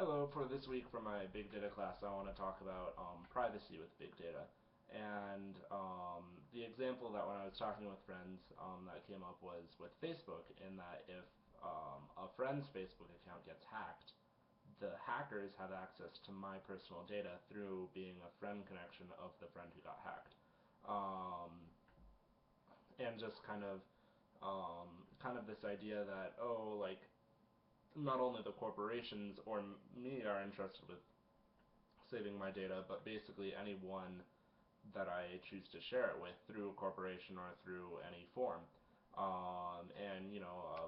Hello, for this week for my big data class, I want to talk about privacy with big data. And the example that when I was talking with friends that came up was with Facebook, in that if a friend's Facebook account gets hacked, the hackers have access to my personal data through being a friend connection of the friend who got hacked. Um, and just kind of this idea that, oh, like, not only the corporations or me are interested with saving my data, but basically anyone that I choose to share it with through a corporation or through any form. And a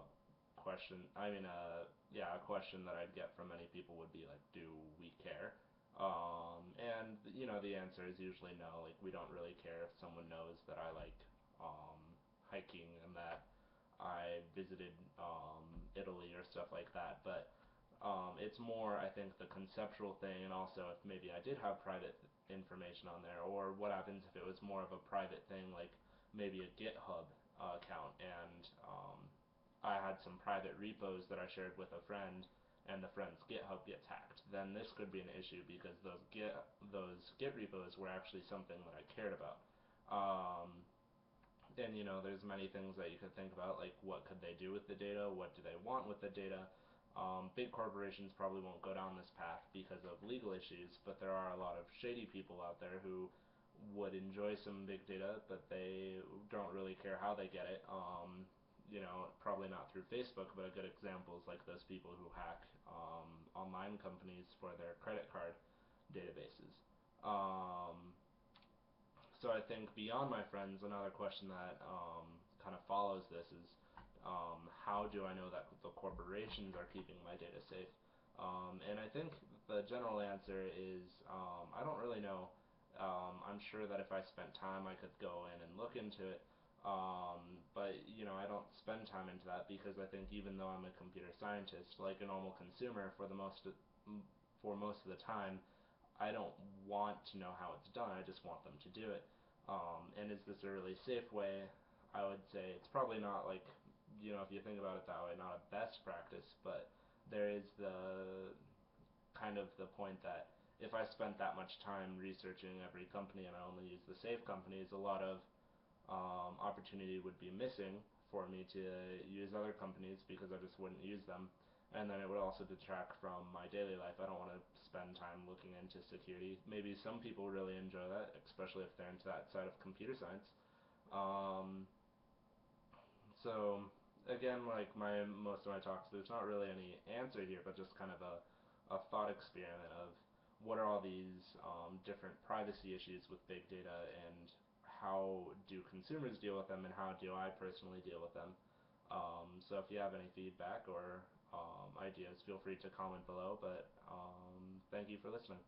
question, a question that I'd get from many people would be like, do we care? And the answer is usually no. Like, we don't really care if someone knows that I like hiking and that I visited Italy or stuff like that. But it's more, I think, the conceptual thing, and also if maybe I did have private information on there, or what happens if it was more of a private thing, like maybe a GitHub account, and I had some private repos that I shared with a friend, and the friend's GitHub gets hacked. Then this could be an issue because those Git repos were actually something that I cared about. Um, and there's many things that you could think about, like what could they do with the data, what do they want with the data. Big corporations probably won't go down this path because of legal issues, but there are a lot of shady people out there who would enjoy some big data, but they don't really care how they get it. Probably not through Facebook, but a good example is like those people who hack online companies for their credit card databases. Um, so I think beyond my friends, another question that kind of follows this is, how do I know that the corporations are keeping my data safe? And I think the general answer is, I don't really know. I'm sure that if I spent time, I could go in and look into it. But I don't spend time into that because I think even though I'm a computer scientist, like a normal consumer, for most of the time, I don't want to know how it's done. I just want them to do it. And is this a really safe way? I would say it's probably not, like, if you think about it that way, not a best practice, but there is the point that if I spent that much time researching every company and I only use the safe companies, a lot of opportunity would be missing for me to use other companies because I just wouldn't use them. And then it would also detract from my daily life. I don't want to spend time looking into security. Maybe some people really enjoy that, especially if they're into that side of computer science. Um, so again, like my most of my talks, there's not really any answer here, but just kind of a thought experiment of what are all these different privacy issues with big data, and how do consumers deal with them, and how do I personally deal with them. So if you have any feedback or ideas, feel free to comment below, but thank you for listening.